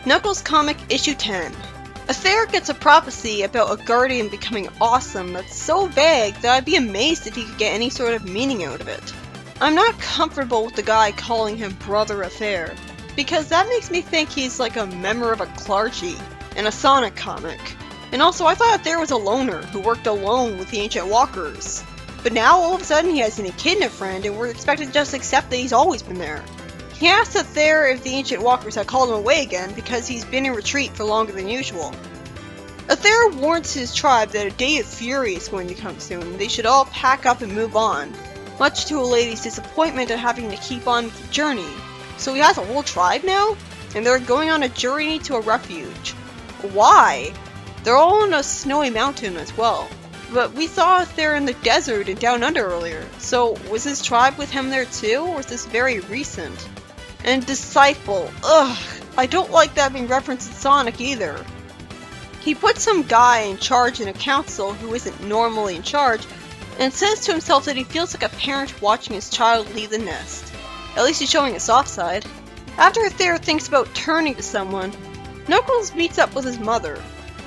Knuckles Comic Issue 10. Aether gets a prophecy about a guardian becoming awesome that's so vague that I'd be amazed if he could get any sort of meaning out of it. I'm not comfortable with the guy calling him Brother Aether, because that makes me think he's like a member of a clergy in a Sonic comic. And also, I thought Aether was a loner who worked alone with the Ancient Walkers. But now all of a sudden he has an echidna friend and we're expected to just accept that he's always been there. He asks Aether if the Ancient Walkers had called him away again because he's been in retreat for longer than usual. Aether warns his tribe that a day of fury is going to come soon and they should all pack up and move on, much to a lady's disappointment at having to keep on with the journey. So he has a whole tribe now? And they're going on a journey to a refuge. Why? They're all on a snowy mountain as well. But we saw Aether in the desert and down under earlier, so was his tribe with him there too, or is this very recent? And Disciple, ugh, I don't like that being referenced in Sonic either. He puts some guy in charge in a council who isn't normally in charge, and says to himself that he feels like a parent watching his child leave the nest. At least he's showing a soft side. After Aether thinks about turning to someone, Knuckles meets up with his mother.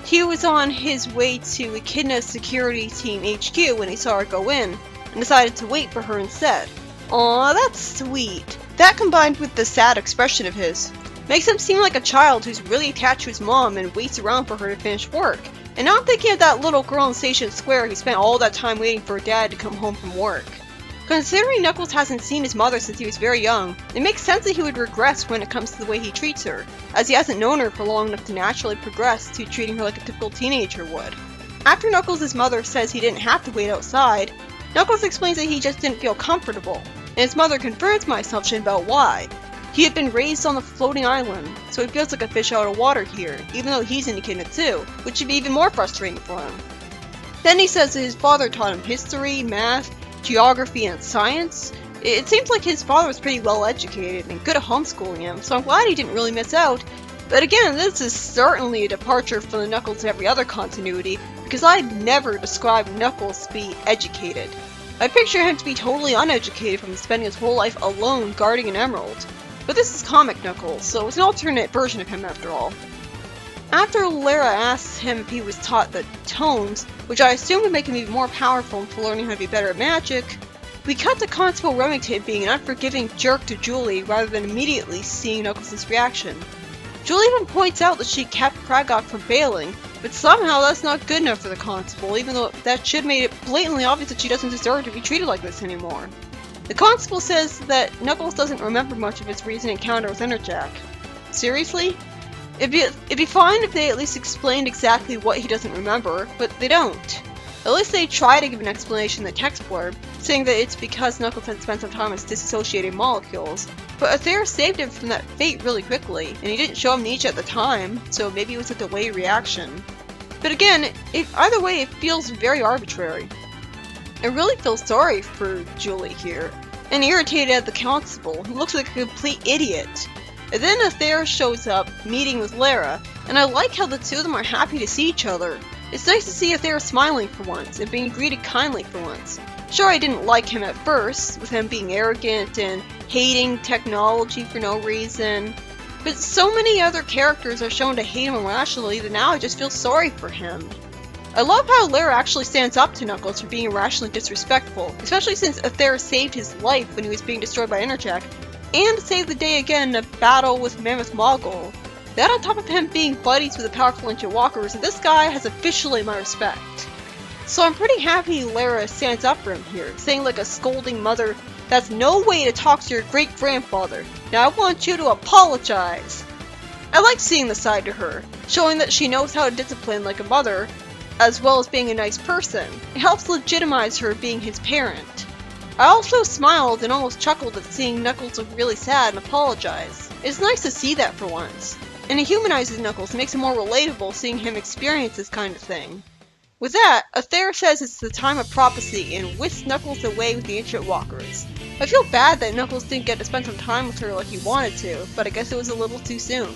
He was on his way to Echidna's security team HQ when he saw her go in, and decided to wait for her instead. Aw, that's sweet. That combined with the sad expression of his, makes him seem like a child who's really attached to his mom and waits around for her to finish work. And now I'm thinking of that little girl in Station Square who spent all that time waiting for her dad to come home from work. Considering Knuckles hasn't seen his mother since he was very young, it makes sense that he would regress when it comes to the way he treats her, as he hasn't known her for long enough to naturally progress to treating her like a typical teenager would. After Knuckles' mother says he didn't have to wait outside, Knuckles explains that he just didn't feel comfortable, and his mother confirms my assumption about why. He had been raised on the floating island, so he feels like a fish out of water here, even though he's an echidna too, which should be even more frustrating for him. Then he says that his father taught him history, math, geography, and science. It seems like his father was pretty well educated and good at homeschooling him, so I'm glad he didn't really miss out. But again, this is certainly a departure from the Knuckles in every other continuity, because I'd never describe Knuckles to be educated. I picture him to be totally uneducated from spending his whole life alone guarding an emerald. But this is comic Knuckles, so it's an alternate version of him after all. After Lara asks him if he was taught the tones, which I assume would make him even more powerful into learning how to be better at magic, we cut to Constable Remington being an unforgiving jerk to Julie rather than immediately seeing Knuckles' reaction. Julie even points out that she kept Kragok from bailing, but somehow that's not good enough for the Constable, even though that should make it blatantly obvious that she doesn't deserve to be treated like this anymore. The Constable says that Knuckles doesn't remember much of his recent encounter with Interjack. Seriously? It'd be fine if they at least explained exactly what he doesn't remember, but they don't. At least they try to give an explanation in the text blurb, saying that it's because Knuckles had spent some time with disassociated molecules. But Aether saved him from that fate really quickly, and he didn't show amnesia at the time, so maybe it was a delayed reaction. But again, either way, it feels very arbitrary. I really feel sorry for Julie here, and irritated at the Constable, who looks like a complete idiot. And then Aether shows up, meeting with Lara, and I like how the two of them are happy to see each other. It's nice to see Aether smiling for once, and being greeted kindly for once. Sure, I didn't like him at first, with him being arrogant and hating technology for no reason, but so many other characters are shown to hate him irrationally that now I just feel sorry for him. I love how Lara actually stands up to Knuckles for being irrationally disrespectful, especially since Aether saved his life when he was being destroyed by Interjack, and saved the day again in a battle with Mammoth Mogul. That on top of him being buddies with the powerful Ancient Walkers, this guy has officially my respect. So I'm pretty happy Lara stands up for him here, saying like a scolding mother, "That's no way to talk to your great-grandfather. Now I want you to apologize." I like seeing the side to her, showing that she knows how to discipline like a mother, as well as being a nice person. It helps legitimize her being his parent. I also smiled and almost chuckled at seeing Knuckles look really sad and apologize. It's nice to see that for once. And it humanizes Knuckles and makes it more relatable seeing him experience this kind of thing. With that, Aether says it's the time of prophecy and whisks Knuckles away with the Ancient Walkers. I feel bad that Knuckles didn't get to spend some time with her like he wanted to, but I guess it was a little too soon.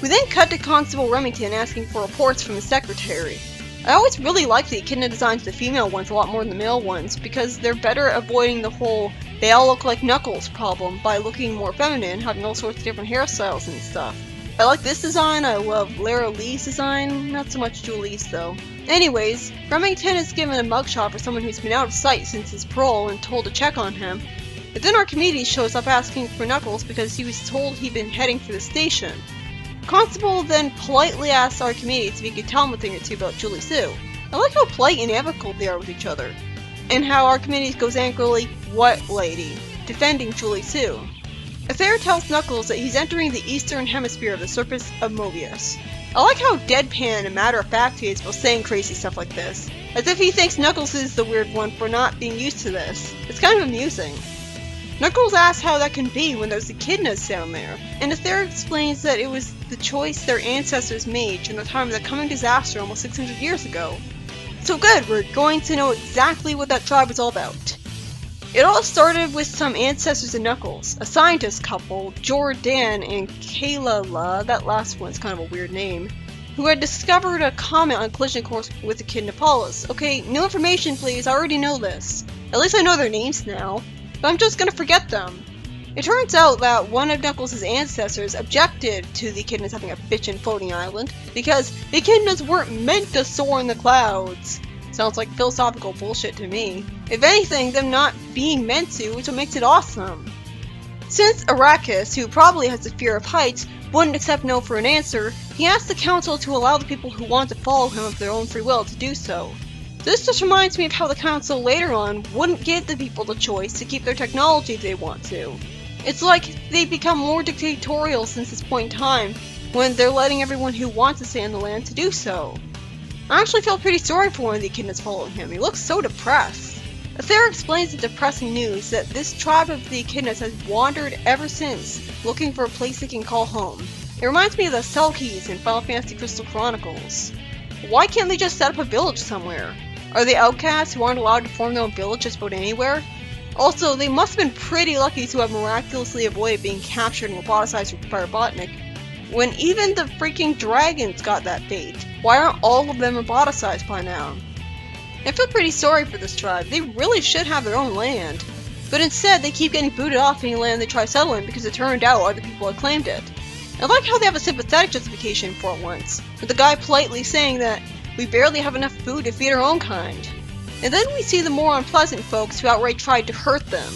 We then cut to Constable Remington asking for reports from his secretary. I always really like the echidna designs of the female ones a lot more than the male ones, because they're better at avoiding the whole "they all look like Knuckles" problem by looking more feminine, having all sorts of different hairstyles and stuff. I like this design, I love Lara Lee's design, not so much Julie's though. Anyways, Remington is given a mugshot for someone who's been out of sight since his parole and told to check on him. But then Archimedes shows up asking for Knuckles because he was told he'd been heading for the station. Constable then politely asks Archimedes if he could tell him a thing or two about Julie Sue. I like how polite and amicable they are with each other. And how Archimedes goes angrily, "What lady?" defending Julie Sue. Aether tells Knuckles that he's entering the eastern hemisphere of the surface of Mobius. I like how deadpan and matter-of-fact he is while saying crazy stuff like this, as if he thinks Knuckles is the weird one for not being used to this. It's kind of amusing. Knuckles asks how that can be when there's echidnas down there, and Aether explains that it was the choice their ancestors made during the time of the coming disaster almost 600 years ago. So good, we're going to know exactly what that tribe was all about. It all started with some ancestors of Knuckles, a scientist couple, Jordan and Kalala, that last one's kind of a weird name, who had discovered a comet on collision course with Echidna Pallas. Okay, no information please, I already know this. At least I know their names now, but I'm just gonna forget them. It turns out that one of Knuckles' ancestors objected to the echidnas having a bitchin' floating island, because the echidnas weren't meant to soar in the clouds. Sounds like philosophical bullshit to me. If anything, them not being meant to is what makes it awesome. Since Arrakis, who probably has a fear of heights, wouldn't accept no for an answer, he asked the council to allow the people who want to follow him of their own free will to do so. This just reminds me of how the council later on wouldn't give the people the choice to keep their technology if they want to. It's like they've become more dictatorial since this point in time, when they're letting everyone who wants to stay on the land to do so. I actually felt pretty sorry for one of the echidnas following him. He looks so depressed. Aether explains the depressing news that this tribe of the echidnas has wandered ever since, looking for a place they can call home. It reminds me of the Selkies in Final Fantasy Crystal Chronicles. Why can't they just set up a village somewhere? Are they outcasts who aren't allowed to form their own village just about anywhere? Also, they must have been pretty lucky to have miraculously avoided being captured and roboticized by Robotnik, when even the freaking dragons got that fate. Why aren't all of them roboticized by now? I feel pretty sorry for this tribe. They really should have their own land. But instead, they keep getting booted off any land they try settling because it turned out other people had claimed it. I like how they have a sympathetic justification for it once, with the guy politely saying that we barely have enough food to feed our own kind. And then we see the more unpleasant folks who outright tried to hurt them.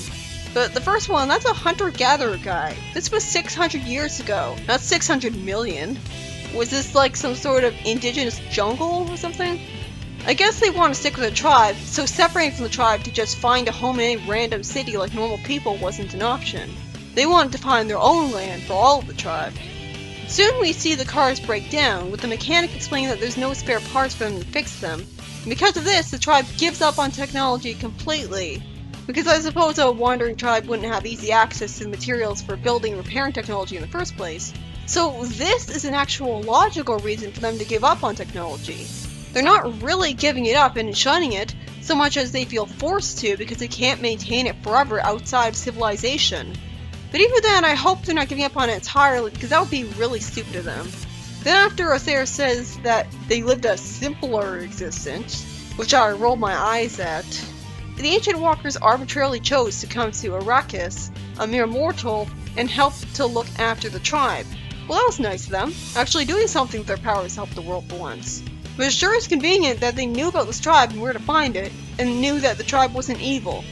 But the first one, that's a hunter-gatherer guy. This was 600 years ago, not 600 million. Was this like some sort of indigenous jungle or something? I guess they want to stick with a tribe, so separating from the tribe to just find a home in any random city like normal people wasn't an option. They wanted to find their own land for all of the tribe. Soon we see the cars break down, with the mechanic explaining that there's no spare parts for them to fix them. And because of this, the tribe gives up on technology completely. Because I suppose a wandering tribe wouldn't have easy access to the materials for building and repairing technology in the first place. So this is an actual logical reason for them to give up on technology. They're not really giving it up and shunning it, so much as they feel forced to because they can't maintain it forever outside of civilization. But even then, I hope they're not giving up on it entirely, because that would be really stupid of them. Then after Aether says that they lived a simpler existence, which I rolled my eyes at, the Ancient Walkers arbitrarily chose to come to Arrakis, a mere mortal, and help to look after the tribe. Well, that was nice of them, actually doing something with their powers to help the world for once. But it sure is convenient that they knew about this tribe and where to find it, and knew that the tribe wasn't evil.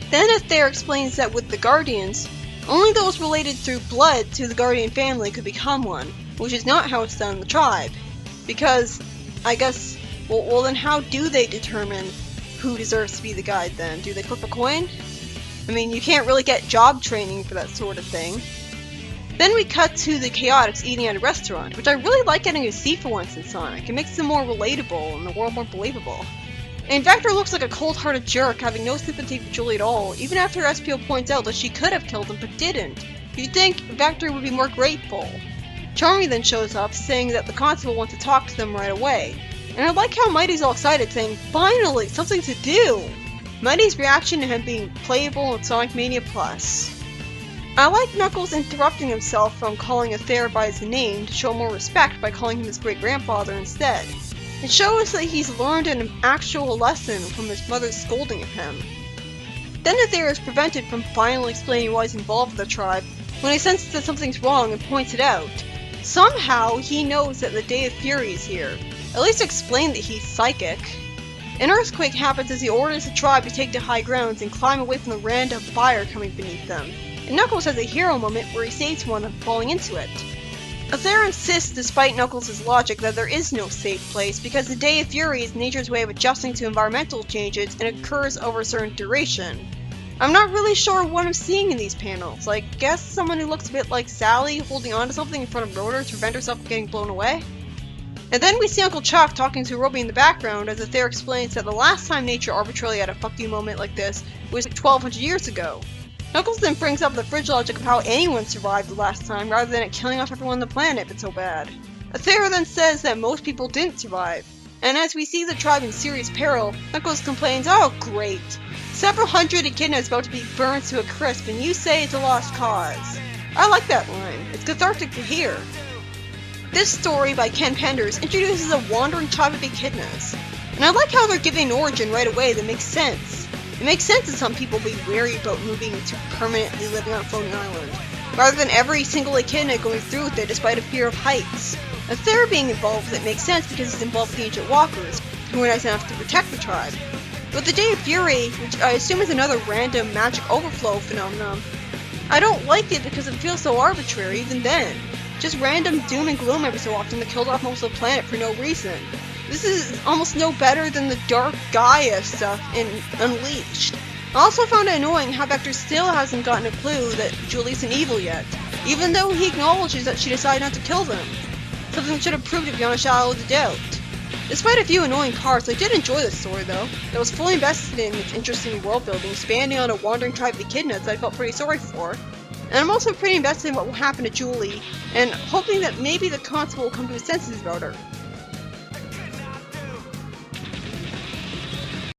Then Aether explains that with the Guardians, only those related through blood to the Guardian family could become one, which is not how it's done in the tribe. Because, I guess, well then how do they determine who deserves to be the guide then? Do they flip a coin? I mean, you can't really get job training for that sort of thing. Then we cut to the Chaotix eating at a restaurant, which I really like getting to see for once in Sonic. It makes them more relatable and the world more believable. And Vector looks like a cold-hearted jerk, having no sympathy for Julie at all, even after SPO points out that she could have killed him but didn't. You'd think Vector would be more grateful. Charmy then shows up, saying that the constable wants to talk to them right away. And I like how Mighty's all excited, saying, "Finally, something to do!" Mighty's reaction to him being playable in Sonic Mania Plus. I like Knuckles interrupting himself from calling Aether by his name to show more respect by calling him his great-grandfather instead. It shows that he's learned an actual lesson from his mother's scolding of him. Then Aether is prevented from finally explaining why he's involved with the tribe when he senses that something's wrong and points it out. Somehow, he knows that the Day of Fury is here. At least explain that he's psychic. An earthquake happens as he orders the tribe to take to high grounds and climb away from the random fire coming beneath them. And Knuckles has a hero moment where he saves one of falling into it. Aether insists, despite Knuckles' logic, that there is no safe place because the Day of Fury is nature's way of adjusting to environmental changes and occurs over a certain duration. I'm not really sure what I'm seeing in these panels. I guess someone who looks a bit like Sally holding onto something in front of Rotor to prevent herself from getting blown away. And then we see Uncle Chuck talking to Roby in the background as Aether explains that the last time nature arbitrarily had a fuck you moment like this was 1200 years ago. Knuckles then brings up the fridge logic of how anyone survived the last time rather than it killing off everyone on the planet if it's so bad. Aether then says that most people didn't survive. And as we see the tribe in serious peril, Knuckles complains, "Oh great, several hundred echidnas about to be burned to a crisp and you say it's a lost cause." I like that line. It's cathartic to hear. This story by Ken Penders introduces a wandering tribe of echidnas. And I like how they're giving an origin right away that makes sense. It makes sense that some people be wary about moving to permanently living on a floating island, rather than every single echidna going through with it despite a fear of heights. Aether being involved with it makes sense because it's involved with the ancient walkers, who were nice enough to protect the tribe. But the Day of Fury, which I assume is another random magic overflow phenomenon, I don't like it because it feels so arbitrary even then. Just random doom and gloom every so often that killed off most of the planet for no reason. This is almost no better than the Dark Gaia stuff in Unleashed. I also found it annoying how Vector still hasn't gotten a clue that Julie's an evil yet, even though he acknowledges that she decided not to kill them. Something that should have proved it beyond a shadow of a doubt. Despite a few annoying parts, I did enjoy this story though. I was fully invested in its interesting world building, spanning on a wandering tribe of echidnas that I felt pretty sorry for. And I'm also pretty invested in what will happen to Julie, and hoping that maybe the constable will come to his senses about her.